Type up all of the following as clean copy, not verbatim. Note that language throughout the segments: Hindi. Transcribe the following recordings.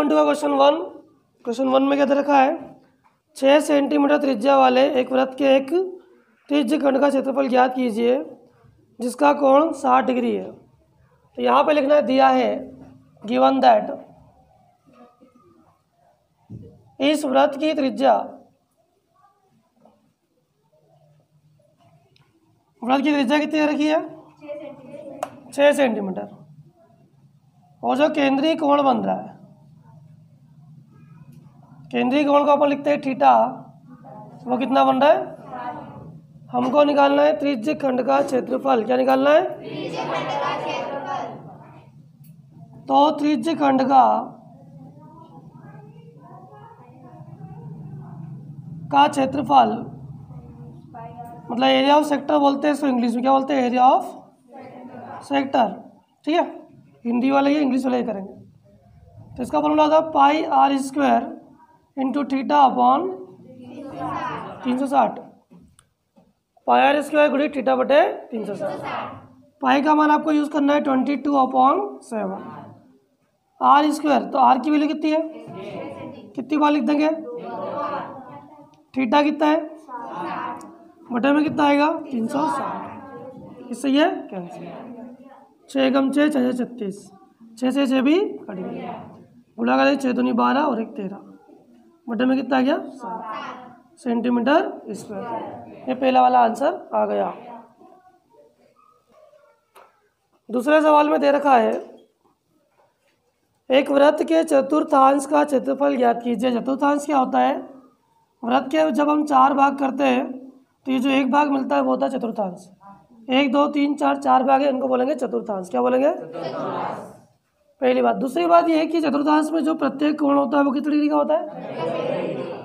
2.2 का क्वेश्चन वन में क्या दे रखा है? 6 सेंटीमीटर त्रिज्या वाले एक वृत्त के एक त्रिज्य खंड का क्षेत्रफल ज्ञात कीजिए जिसका कोण 60 डिग्री है। तो यहाँ पे लिखना दिया है गिवन दैट इस वृत्त की त्रिज्या कितनी रखी है? 6 सेंटीमीटर। और जो केंद्रीय कोण बन रहा है, केंद्रीय कोण को अपन लिखते हैं थीटा, वो कितना बन रहा है? हमको निकालना है त्रिज्य खंड का क्षेत्रफल। क्या निकालना है? त्रिज्य खंड का क्षेत्रफल। तो त्रिज्य खंड का क्षेत्रफल मतलब एरिया ऑफ सेक्टर बोलते हैं इसको, इंग्लिश में क्या बोलते हैं? Area of sector. ठीक है, हिंदी वाले ये इंग्लिश वाले ही करेंगे। तो इसका फॉर्मूला था pi R square into theta upon 360। Pi R square गुड़ी थीटा बटे 360। पाई का मान आपको यूज़ करना है 22/7। आर स्क्वायर, तो आर की वैल्यू कितनी है? कितनी बार लिख देंगे? थीटा कितना है? बटे में कितना आएगा? 360। इससे ये कैंसिल। 6 कम 6 6 36, 6 से 6 भी कट गया। गुणा करें 6 दूनी 12 और 1 13, बटे में कितना आ गया? 7 सेंटीमीटर स्क्वायर। ये पहला वाला आंसर आ गया। दूसरे सवाल में दे रखा है एक वृत्त के चतुर्थांश का क्षेत्रफल ज्ञात कीजिए। चतुर्थांश क्या होता है? वृत्त के जब हम 4 भाग करते हैं तो ये जो एक भाग मिलता है वो होता है चतुर्थांश। 1 2 3 4 4 भाग है, इनको बोलेंगे चतुर्थांश। क्या बोलेंगे? पहली बात। दूसरी बात ये है कि चतुर्थांश में जो प्रत्येक कोण होता है वो कितने डिग्री का होता है?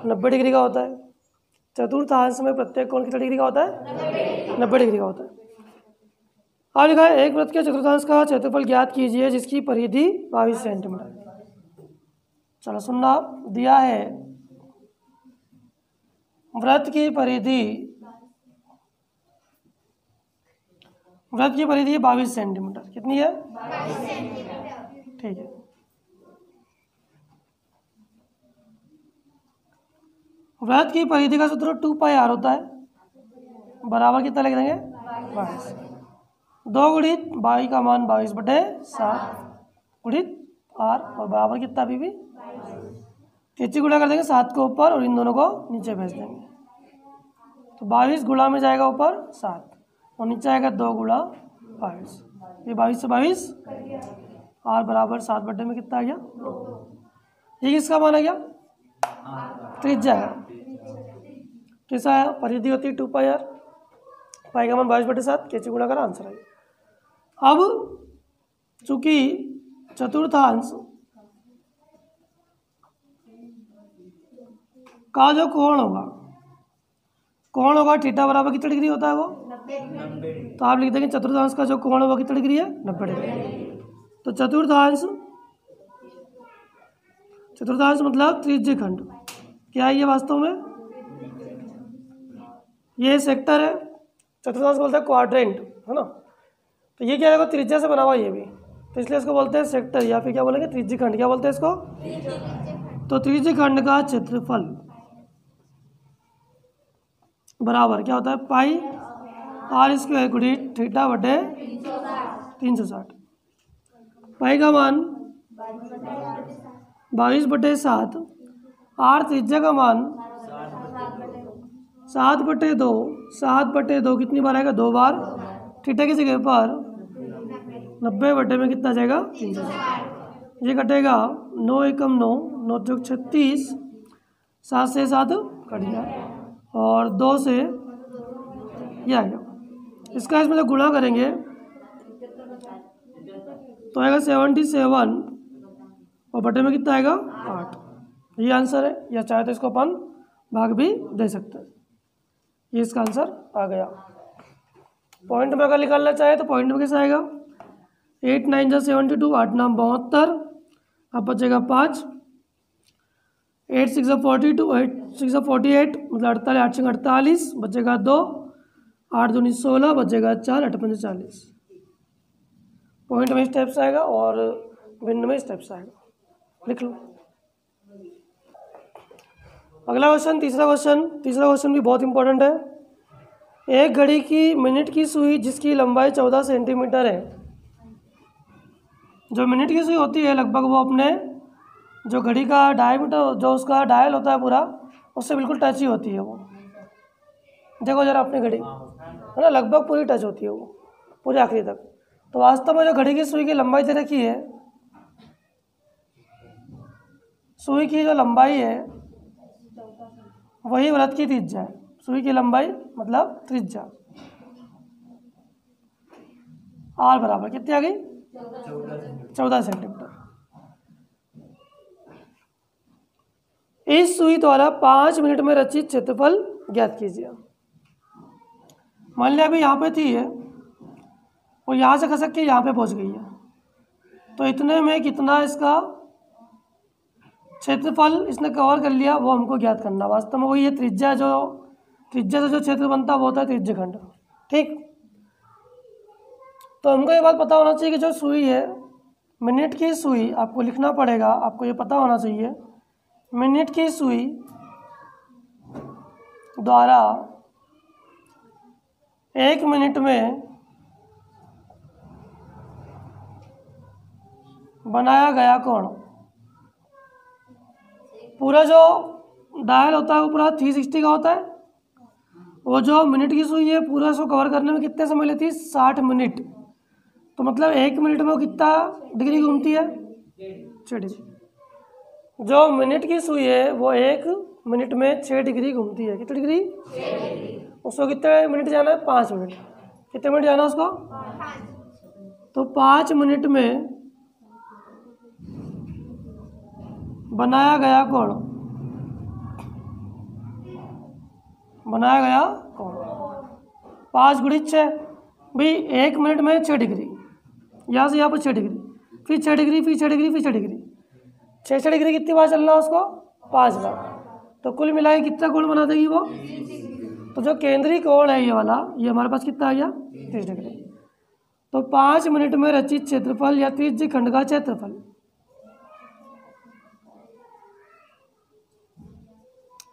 90 डिग्री का होता है। चतुर्थांश में प्रत्येक कोण कितने डिग्री का होता है? 90 डिग्री का होता है। अब लिखा है एक वृत्त के चतुर्थांश का क्षेत्रफल ज्ञात कीजिए जिसकी परिधि 22 सेंटीमीटर। चलो सुनना, दिया है वृत्त की परिधि 22 सेंटीमीटर। कितनी है? 22 सेंटीमीटर। ठीक है। वृत्त की परिधि का सूत्र 2 पाई आर होता है, बराबर कितना लिख देंगे? 22। 2 गुणित 22 का मान 22/7 गुणित आर, और बराबर कितना अभी भी? 33 गुणा कर देंगे 7 को ऊपर और इन दोनों को नीचे भेज देंगे। तो 22 गुणा में जाएगा ऊपर 7 और नीचे आएगा 2 गुणा 22। ये 22 से 22 आर बराबर 7 बटे में कितना आ गया? ये किसका मान आ गया? त्रिज्या है। कैसा है? परिधि होती है 2 पाई आर, पाई का मान 22/7, कैसे गुणा करा आंसर आएगा। अब चूंकि चतुर्थांश का जो कोण होगा थीटा बराबर कितने डिग्री होता है? वो 90। तो आप लिख देंगे चतुर्थांश का जो कोण होगा कितने डिग्री है? 90 डिग्री। तो चतुर्थांश मतलब त्रिज्य खंड। क्या है ये वास्तव में? ये सेक्टर है। चतुर्थांश बोलते हैं क्वाड्रेंट, है ना। तो ये क्या है? त्रिज्या से बना हुआ ये भी, तो इसलिए इसको बोलते हैं सेक्टर, या फिर क्या बोलेंगे? त्रिज्य खंड। क्या बोलते हैं इसको? तो त्रिज्य खंड का क्षेत्रफल बराबर क्या होता है? पाई आर स्क्वायर गुणित थीटा बटे 360। पाई का मान 22/7, आर त्रिज्या का मान 7/2। 7/2 कितनी बार आएगा? 2 बार। थीटा की जगह पर 90 बटे में कितना जाएगा? 360। ये कटेगा 9 एकम 9, 9 चौक 36, 7 से 7 कट गया और 2 से ये आएगा। इसका इसमें जब गुणा करेंगे तो आएगा 77 और बटे में कितना आएगा? 8। ये आंसर है, या चाहे तो इसको अपन भाग भी दे सकते हैं। ये इसका आंसर आ गया। पॉइंट में अगर निकालना चाहे तो पॉइंट में कैसे आएगा? 8 9 जा 72, 8 9 72, अब बचेगा 5, 8 6 जा 42, 8 6 जा 48 मतलब 48, 8 6 48, बचेगा 2, 8 दूनी 16, बचेगा 4, 8 5 40। पॉइंट में स्टेप्स आएगा और भिन्न में स्टेप्स आएगा। लिख लो। अगला क्वेश्चन, तीसरा क्वेश्चन भी बहुत इंपॉर्टेंट है। एक घड़ी की मिनट की सुई जिसकी लंबाई 14 सेंटीमीटर है, जो मिनट की सुई होती है लगभग वो अपने जो घड़ी का डायमीटर, जो उसका डायल होता है पूरा, उससे बिल्कुल टच ही होती है वो। देखो जरा अपनी घड़ी है ना, लगभग पूरी टच होती है वो पूरे आखिरी तक। तो वास्तव में जो घड़ी की सुई की लंबाई दे रखी है, सुई की जो लंबाई है वही वृत्त की त्रिज्या है। सुई की लंबाई मतलब त्रिज्या, आर बराबर कितनी आ गई? 14 सेंटीमीटर। इस सुई द्वारा 5 मिनट में रचित क्षेत्रफल ज्ञात कीजिए। मान लिया अभी यहाँ पे थी है और यहाँ से खसक के यहाँ पे पहुँच गई है, तो इतने में कितना इसका क्षेत्रफल इसने कवर कर लिया वो हमको ज्ञात करना। वास्तव में वही ये त्रिज्या से जो क्षेत्र बनता है वो होता है त्रिज्यखंड। ठीक, तो हमको ये बात पता होना चाहिए कि जो सुई है, मिनट की सुई, आपको लिखना पड़ेगा, आपको ये पता होना चाहिए मिनट की सुई द्वारा 1 मिनट में बनाया गया कोण, पूरा जो डायल होता है वो पूरा 360 का होता है। वो जो मिनट की सुई है पूरा इसको कवर करने में कितने समय लेती है? 60 मिनट। तो मतलब 1 मिनट में वो कितना डिग्री घूमती है? 6 डिग्री। जो मिनट की सुई है वो 1 मिनट में 6 डिग्री घूमती है। कितनी डिग्री? 6 डिग्री। उसको कितने मिनट जाना है? 5 मिनट। कितने मिनट जाना है उसको? 5। तो 5 मिनट में बनाया गया कोण, 5 गुणित 6 भाई, 1 मिनट में 6 डिग्री, यहाँ से यहाँ पर 6 डिग्री, फिर 6 डिग्री, फिर 6 डिग्री, फिर 6 डिग्री, 6 डिग्री कितनी बार चलना है उसको? 5 बार। तो कुल मिलाए कितना कोण बना देगी वो? तो जो केंद्रीय कोण है ये वाला, ये हमारे पास कितना आ गया? 30 डिग्री। तो 5 मिनट में रचित क्षेत्रफल या त्रिज्य खंड का क्षेत्रफल,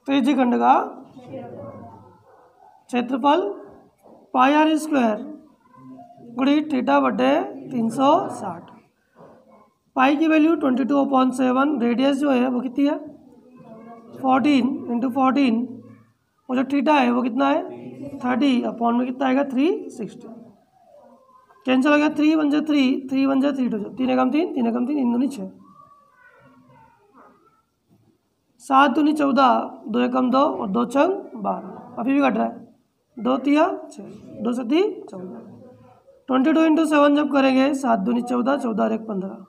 त्रिज्य खंड का क्षेत्रफल पाई आर स्क्वायर गुणित थीटा बटे 360। पाई की वैल्यू 22/7, रेडियस जो है वो कितनी है? 14 × 14, और जो थीटा है वो कितना है? 30 अपॉन में कितना आएगा? 360। कैंसिल हो गया, 3 × 1 3, 3 × 1 3 2, 3 एकम 3, 3 एकम 3, 3 दूनी 6, 7 दूनी 14, 2 एकम 2 और 2 छंग 12। अभी भी घट रहा है, 2 तिया 6, 2 सती 14। 22 × 7 जब करेंगे 7 दूनी 14, 14 और 1 15,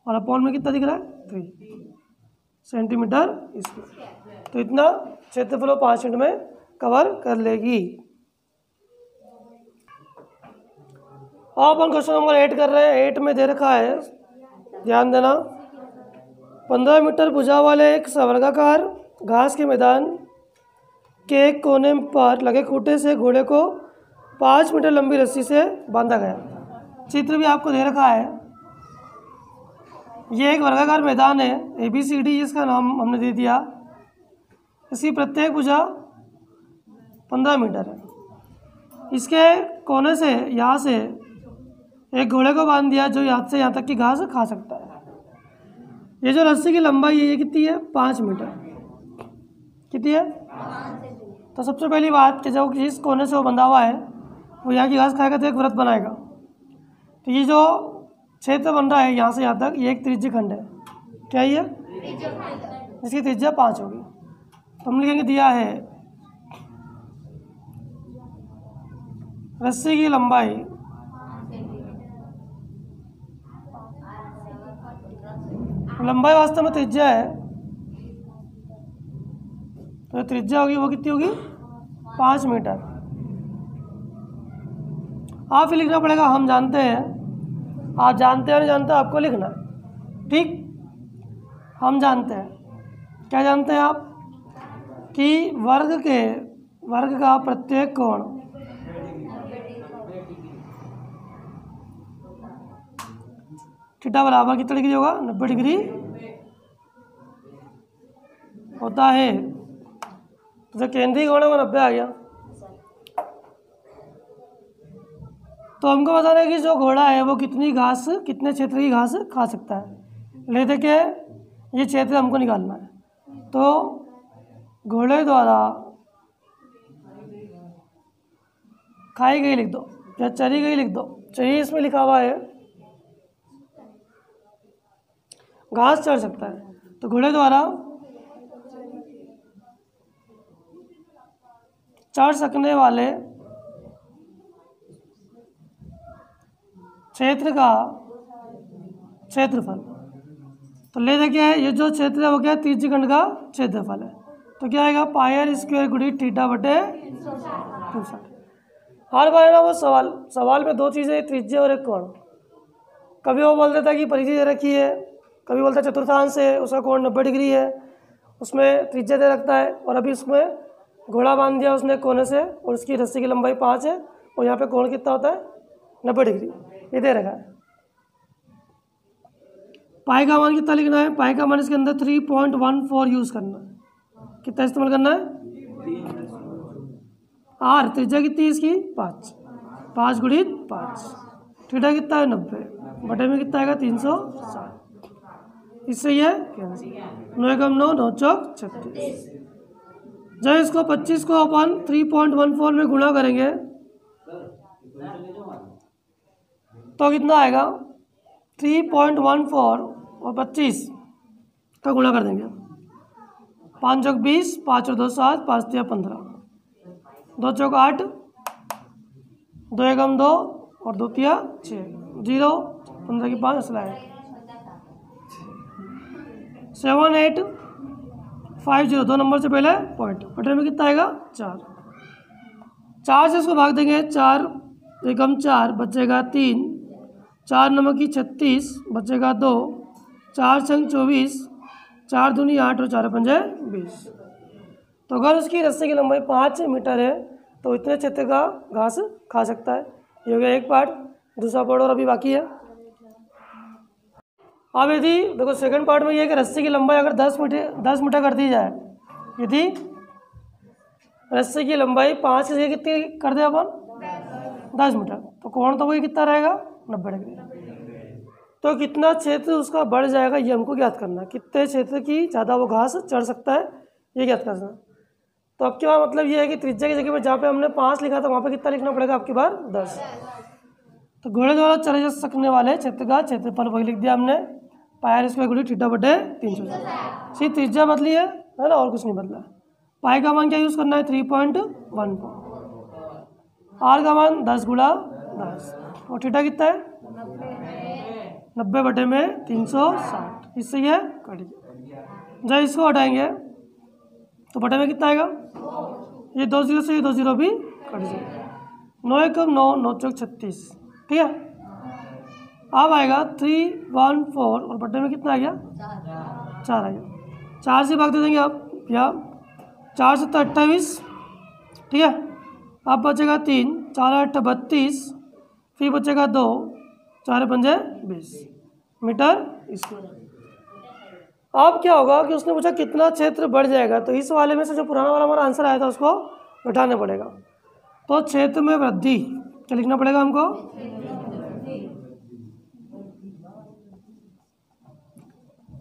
और अपॉन में कितना दिख रहा है? 3 सेंटीमीटर स्क्वायर। तो इतना क्षेत्रफल 5 मिनट में कवर कर लेगी। अब अपन क्वेश्चन नंबर 8 कर रहे हैं। 8 में दे रखा है, ध्यान देना, 15 मीटर भुजा वाले एक वर्गाकार घास के मैदान के एक कोने पर लगे खूंटे से घोड़े को 5 मीटर लंबी रस्सी से बांधा गया। चित्र भी आपको दे रखा है। ये एक वर्गाकार मैदान है, ABCD इसका नाम हमने दे दिया। इसकी प्रत्येक भुजा 15 मीटर है। इसके कोने से, यहाँ से एक घोड़े को बांध दिया जो यहाँ से यहाँ तक की घास खा सकता है। ये जो रस्सी की लंबाई है ये कितनी है? 5 मीटर। कितनी है? तो सबसे पहली बात कि जो जिस कोने से वो बंधा हुआ है वो यहाँ की घास खाएगा तो एक व्रत बनाएगा। तो ये जो क्षेत्र बन रहा है यहाँ से यहाँ तक, ये एक त्रिज्य खंड है। क्या ये? इसकी त्रिज्या 5 होगी। तो हम लिखेंगे दिया है रस्सी की लंबाई वास्तव में त्रिज्या है, तो त्रिज्या होगी वो कितनी होगी? 5 मीटर। आप ही लिखना पड़ेगा, हम जानते हैं, आप जानते हैं नहीं जानते आपको लिखना है। ठीक, हम जानते हैं, क्या जानते हैं आप? कि वर्ग का प्रत्येक कोण थीटा बराबर कितने डिग्री होगा? 90 डिग्री होता है। जो केंद्रीय कोण है वो 90 आ गया। तो हमको बताना है कि जो घोड़ा है वो कितनी घास, कितने क्षेत्र की घास खा सकता है। ले देखिए ये क्षेत्र हमको निकालना है। तो घोड़े द्वारा खाई गई लिख दो या चरी गई लिख दो। चरी इसमें लिखा हुआ है, घास चढ़ सकता है। तो घोड़े द्वारा चढ़ सकने वाले क्षेत्र का क्षेत्रफल। तो ले देखिए ये जो क्षेत्र है वो क्या है, त्रिज्यखंड का क्षेत्रफल है। तो क्या आएगा, पायर स्क्वायर गुणित थीटा बटे 360। हर बार ना वो सवाल में दो चीज़ें, त्रिज्या और एक कोण। कभी वो बोल देता है कि परिधि दे रखी है, कभी बोलता है चतुर्थांश है, उसका कोण 90 डिग्री है, उसमें त्रिज्या दे रखता है। और अभी उसमें घोड़ा बांध दिया उसने कोने से और उसकी रस्सी की लंबाई 5 है और यहाँ पे कोण कितना होता है 90 डिग्री, ये दे रखा है। पाई का मान कितना लिखना है, पाई का मान इसके अंदर 3.14 यूज़ करना है। कितना इस्तेमाल करना है, आर त्रिज्या कितनी है इसकी 5 गुणित 5, थीटा कितना है 90 बटे में कितना आएगा 360। इससे ये 9 एकम 9 9 चौक 36। जब इसको 25 को अपन 3.14 में गुणा करेंगे तो कितना आएगा, 3.14 और 25 का गुणा कर देंगे। 5 चौक 20, 5 और 2 7, 5 तिया 15, 2 चौक 8, 2 एकम 2 और 2 तिया 6, 0 15 की 5 असला है 7850। 2 नंबर से पहले पॉइंट, बटे में कितना आएगा 4 से इसको भाग देंगे। 4 एकम 4 बचेगा 3, 4 नमक की 36 बचेगा 2, 4 छंग 24, 4 दूनी 8 और 4 पंजे 20। तो अगर उसकी रस्सी की लंबाई 5 मीटर है तो इतने क्षेत्र का घास खा सकता है। ये हो गया एक पार्ट। दूसरा पार्ट और अभी बाकी है। अब यदि देखो सेकंड पार्ट में ये है कि रस्सी की लंबाई अगर 10 मीटर कर दी जाए, यदि रस्सी की लंबाई 5 से कितनी कर दे अपन 10 मीटर, तो कोण तो वही कितना रहेगा 90 डिग्री। तो कितना क्षेत्र उसका बढ़ जाएगा ये हमको ज्ञात करना है। कितने क्षेत्र की ज़्यादा वो घास चढ़ सकता है ये ज्ञात करना। तो अब क्या मतलब ये है कि त्रिज्या की जगह पर जहाँ पे हमने 5 लिखा था वहाँ पे कितना लिखना पड़ेगा आपकी बार 10। तो घोड़े द्वारा चले जा सकने वाले क्षेत्र का क्षेत्रफल वही लिख दिया हमने, पायर स्क्वायर गुणित थीटा बटे 360। सिर्फ त्रिज्या बदली है ना, और कुछ नहीं बदला। पाई का मान क्या यूज़ करना है 3.14, आर का मान 10 गुणा 10 और थीटा कितना है 90 बटे में 360। इससे यह कट गया। जब इसको हटाएंगे तो बटे में कितना आएगा, ये 2 0 से ये 2 0 भी कट जाएगा। 9 एकम 9 9 चौक 36, ठीक है। अब आएगा 314 और बटे में कितना आ गया 4 आ गया। 4 से भाग दे देंगे आप, या 4 से 28, ठीक है। अब बचेगा 3, 4 8 32, फिर बचेगा 2, 4 पंजे 20 मीटर स्क्वायर। अब क्या होगा कि उसने पूछा कितना क्षेत्र बढ़ जाएगा, तो इस वाले में से जो पुराना वाला हमारा आंसर आया था उसको घटाना पड़ेगा। तो क्षेत्र में वृद्धि क्या लिखना पड़ेगा हमको,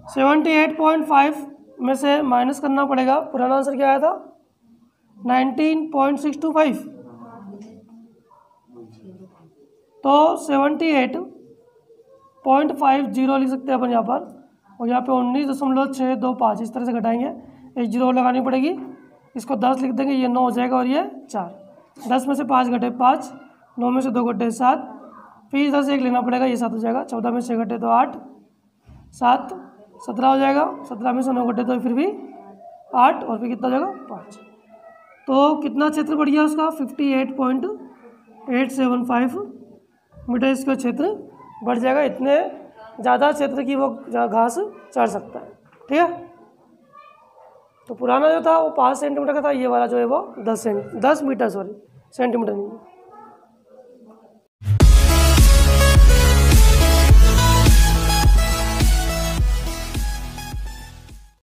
78.5 में से माइनस करना पड़ेगा। पुराना आंसर क्या आया था 19.625, तो 78.50 लिख सकते हैं अपन यहाँ पर, और यहाँ पे 19.625 इस तरह से घटाएंगे। एक जीरो लगानी पड़ेगी, इसको 10 लिख देंगे, ये 9 हो जाएगा और ये 4। 10 में से 5 घटे 5, 9 में से 2 घटे 7, फिर इधर से 1 लेना पड़ेगा, ये 7 हो जाएगा। 14 में से 6 घटे तो 8, 7 17 हो जाएगा। 17 में से 9 घटे तो फिर भी 8 और फिर कितना हो जाएगा 5। तो कितना क्षेत्र बढ़ गया उसका 58.875 मीटर स्क्वायर क्षेत्र बढ़ जाएगा। इतने ज़्यादा क्षेत्र की वो घास चढ़ सकता है, ठीक है। तो पुराना जो था वो 5 सेंटीमीटर का था, ये वाला जो है वो 10 मीटर सेंटीमीटर नहीं।